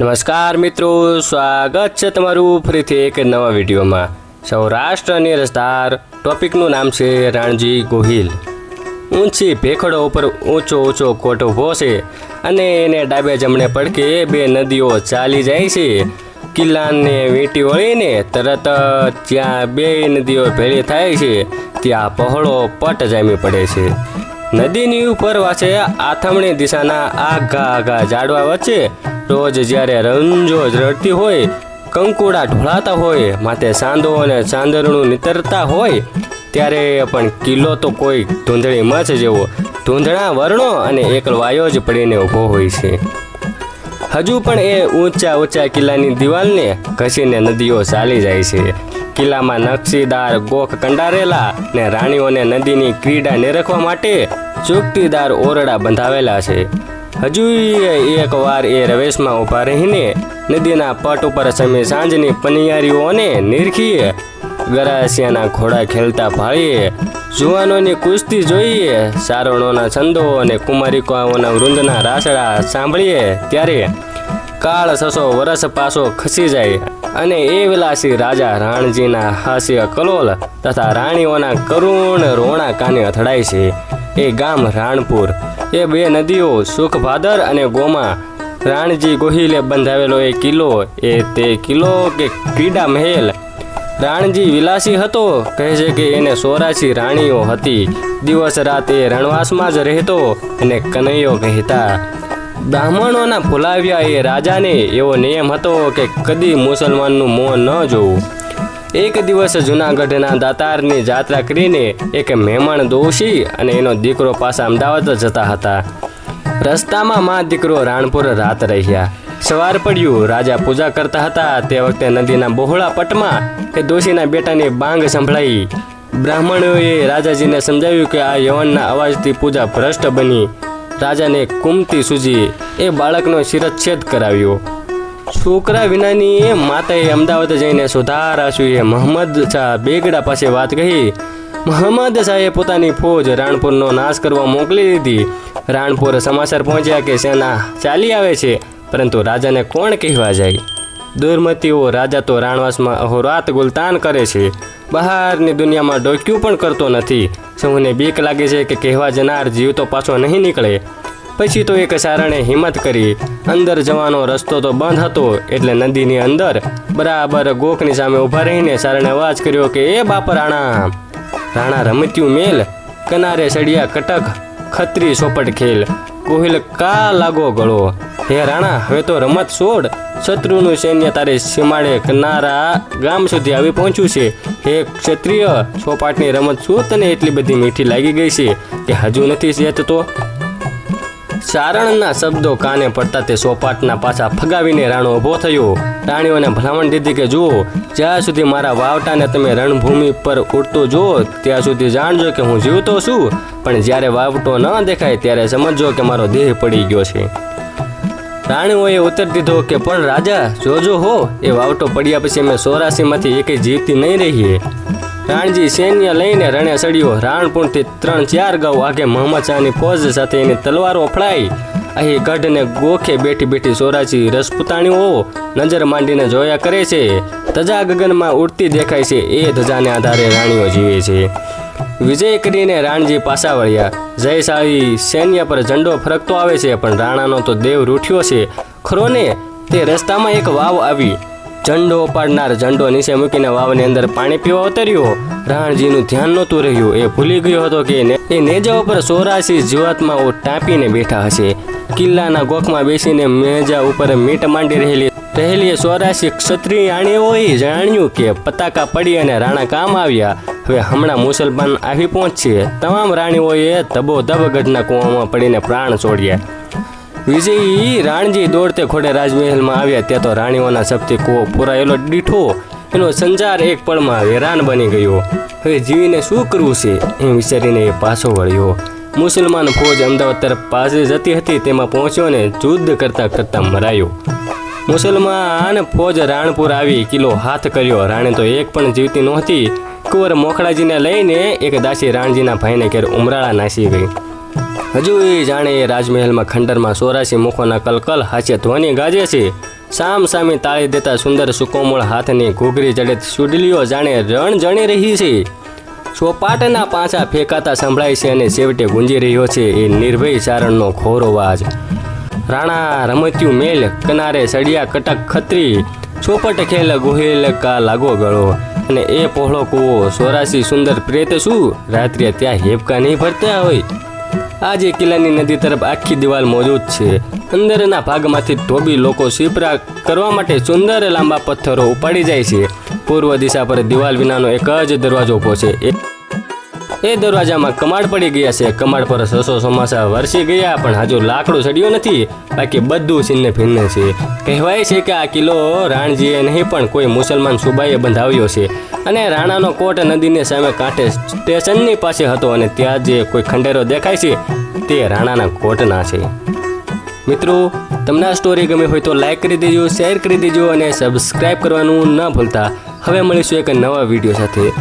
નમસ્કાર મિત્રો, સ્વાગત છે તમારું ફરીથી એક નવા વિડીયોમાં। સૌરાષ્ટ્રની રસધાર ટોપિકનું નામ છે રાણજી ગોહિલ। ઊંચી ભેખડો ઉપર ઊંચો કોટ ઊભો છે અને એને ડાબે જમણે પડકે બે નદીઓ ચાલી જાય છે। કિલ્લાને વીંટી વળીને તરત જ્યાં બે નદીઓ ભેળી થાય છે ત્યાં પહોળો પટ જામી પડે છે। નદીની ઉપર વાંચે આથમણી દિશાના આઘા ઝાડવા વચ્ચે રોજ જ્યારે રંજો રડતી હોય, કંકુડા ઢોળાતા હોય, માથે સાંદો અને ચાંદરણું નીતરતા હોય ત્યારે પણ કિલ્લો તો કોઈ ધૂંધળી મચ જેવો ધૂંધળા વર્ણો અને એકલવાયો જ પડીને ઊભો હોય છે। હજુ પણ એ ઊંચા કિલ્લાની દિવાલને ઘસીને નદીઓ ચાલી જાય છે। કિલ્લામાં નકશીદાર ગોખ કંડારેલા ને રાણીઓને નદીની ક્રીડા નિરખવા માટે ચોકીદાર ઓરડા બંધાવેલા છે। હજુ એક વાર એ રવેશમાં ઊભા રહીને નદીના પટ ઉપર સમી સાંજની પનિયારીઓને નિરખીએ, ગરાસિયાના ઘોડા ખેલતા ભાળીએ, જુવાનોની કુસ્તી જોઈએ, સારણોના છંદો અને કુમારિકાઓના વૃંદના રાસડા સાંભળીએ ત્યારે કાળ 600 વર્ષ પાછો ખસી જાય અને એ વિલાસી રાજા રાણજીના હાસ્ય કલોલ તથા રાણીઓના કરુણ રોણા કાને અથડાય છે। એ ગામ રાણપુર, એ બે નદીઓ સુખભાદર અને ગોમા, રાણજી ગોહિલે બંધાવેલો એ કિલ્લો, એ તે કિલ્લો કે ક્રીડા મહેલ। રાણજી વિલાસી હતો, કહે છે કે એને 84 રાણીઓ હતી। દિવસ રાત એ રણવાસમાં જ રહેતો અને કનૈયો કહેતા। બ્રાહ્મણોના ફુલાવ્યા એ રાજાને એવો નિયમ હતો કે કદી મુસલમાનનું મોં ન જોવું। એક દિવસ જૂનાગઢના દાતારની જાત્રા કરીને એક મહેમાન દોશી અને એનો દીકરો પાછા અમદાવાદ જતા હતા। રસ્તામાં મા દીકરો રાણપુર રાત રહ્યા। સવાર પડ્યું, રાજા પૂજા કરતા હતા તે વખતે નદીના બહોળા પટમાં એ દોશીના બેટાની બાંગ સંભળાઈ। બ્રાહ્મણોએ રાજાજીને સમજાવ્યું કે આ યવનના અવાજથી પૂજા ભ્રષ્ટ બની। રાજાને કુમતી સૂજી, એ બાળકનો શિરચ્છેદ કરાવ્યો। છોકરા વિનાની એ માતાએ અમદાવાદ જઈને સુધારાશુએ મહંમદ શાહ બેગડા પાસે વાત કહી। મહંમદ શાહે પોતાની ફોજ રાણપુરનો નાશ કરવા મોકલી દીધી। રાણપુર સમાચાર પહોંચ્યા કે સેના ચાલી આવે છે, પરંતુ રાજાને કોણ કહેવા જાય? દુર્મતીઓ રાજા તો રાણવાસમાં અહોરાત ગુલતાન કરે છે, બહારની દુનિયામાં ડોક્યું પણ કરતો નથી। સૌને બીક લાગે છે કે કહેવા જનાર જીવ તો પાછો નહીં નીકળે। પછી તો એક સારણે હિંમત કરી, અંદર જવાનો રસ્તો તો બંધ હતો એટલે નદીની અંદર બરાબર ગોખની સામે ઊભા રહીને સારણે અવાજ કર્યો કે એ બાપ રાણા, રાણા રમત્યું મેલ, કનારે સળિયા કટક, ખત્રી સોપટ ખેલ, ગોહિલ કા લાગો ગળો। હે રાણા, હવે તો રમત છોડ, શત્રુનું સૈન્ય તારે સીમાડે કનારા ગામ સુધી આવી પહોંચ્યું છે। હે ક્ષત્રિય, સોપાટની રમત શું તને એટલી બધી મીઠી લાગી ગઈ છે કે હજુ નથી સેતતો? ચારણના શબ્દો કાને પડતા તે સોપાટના પાછા ફગાવીને રાણો ઊભો થયો। રાણીઓને ભલામણ દીધી કે જુઓ, જ્યાં સુધી મારા વાવટાને તમે રણભૂમિ પર ઉડતો જુઓ ત્યાં સુધી જાણજો કે હું જીવતો છું, પણ જ્યારે વાવટો ન દેખાય ત્યારે સમજજો કે મારો દેહ પડી ગયો છે। રાણીઓએ ઉત્તર દીધો કે પણ રાજા જોજો હો, એ વાવટો પડ્યા પછી અમે 84માંથી એકે જીવતી નહીં રહીએ। રાણજી સૈન્ય લઈને રણે સડ્યો। રાણપુરથી 3-4 ગાઉ આગે મહંમદ શાહની ફોજ સાથે એની તલવારો ફળાઈ। અહીં ગઢને ગોખે બેઠી 84 રસપૂતાણીઓ નજર માંડીને જોયા કરે છે। ધજા ગગનમાં ઉડતી દેખાય છે, એ ધજાને આધારે રાણીઓ જીવે છે। વિજય કરીને રાણજી પાછા વળ્યા। જયશાળી સૈન્ય પર ઝંડો ફરકતો આવે છે, પણ રાણાનો તો દેવ રૂઠ્યો છે ખરો ને। તે રસ્તામાં એક વાવ આવી। ઝંડો પાડનાર ઝંડો નીચે મૂકીને વાવની અંદર પાણી પીવા ઉતર્યો। રાણજીનું ધ્યાન નહોતું રહ્યું, એ ભૂલી ગયો હતો કે એ નેજા ઉપર 84 જીવાત્માઓ ટાંપીને બેઠા હશે। કિલ્લાના ગોખમાં બેસીને મેજા ઉપર મીટ માંડી રહેલી 84 ક્ષત્રિયાણીઓએ જાણ્યું કે પતાકા પડી અને રાણા કામ આવ્યા। હવે હમણાં મુસલમાન આવી પહોંચશે। તમામ રાણીઓએ ધબોધબ ગઢના કૂવામાં પડીને પ્રાણ છોડ્યા। વિજયી રાણજી દોડતે ખોડે રાજમહેલમાં આવ્યા ત્યાં તો રાણીઓના શબ્દથી કૂવો પુરાયેલો દીઠો। એનો સંચાર એક પળમાં વેરાન બની ગયો। હવે જીવીને શું કરવું છે એમ વિચારીને એ પાછો વળ્યો। મુસલમાન ફોજ અમદાવાદ તરફ પાછી જતી હતી, તેમાં પહોંચ્યો ને યુદ્ધ કરતા મરાયો। મુસલમાન ફોજ રાણપુર આવી કિલ્લો હાથ કર્યો। રાણી તો એક પણ જીવતી નહોતી। કુંવર મોખડાજીને લઈને એક દાસી રાણજીના ભાઈને ઘેર ઉમરાળા નાસી ગઈ। હજુ એ જાણે એ રાજમહેલમાં ખંડરમાં 84 મુખોના કલકલ હાસ્ય ધ્વનિ ગાજે છે. સામ સામે તાળી દેતા સુંદર સુકોમળ હાથની ઘૂઘરી જડિત સુડલીઓ જાણે રણ જણી રહી છે. ચોપાટના પાછા ફેંકાતા સંભળાય છે અને છેવટે ગુંજી રહ્યો છે એ નિર્ભય ચારણનો ઘોર અવાજ. રાણા રમત્યું મેલ કનારે સળિયા કટક ખત્રી, ચોપટ ખેલ ગોહિલ કા લાગો ગળો. અને એ પહોળો કૂવો 84 સુંદર પ્રેત શું રાત્રે ત્યાં હેબકા નહીં ભરતા હોય. આજે કિલ્લાની નદી તરફ આખી દિવાલ મોજૂદ છે. અંદરના ભાગમાંથી ધોબી લોકો શિપરા કરવા માટે સુંદર લાંબા પથ્થરો ઉપાડી જાય છે. પૂર્વ દિશા પર દિવાલ વિનાનો એક જ દરવાજો ઊભો છે. એ દરવાજામાં કમાડ પડી ગયા છે. કમાડ પર 600 ચોમાસા વરસી ગયા પણ હજુ લાકડું ચડ્યું નથી. બાકી બધું છિન્ન ભિન્ન છે. કહેવાય છે કે આ કિલ્લો રાણજીએ નહીં પણ કોઈ મુસલમાન સુબાઈએ બંધાવ્યો છે. અને રાણાનો કોટ નદીની સામે કાંઠે સ્ટેશનની પાસે હતો અને ત્યાં જે કોઈ ખંડેરો દેખાય છે તે રાણાના કોટના છે. મિત્રો, તમને આ સ્ટોરી ગમી હોય તો લાઈક કરી દેજો, શેર કરી દેજો અને સબસ્ક્રાઈબ કરવાનું ન ભૂલતા. હવે મળીશું એક નવા વિડીયો સાથે.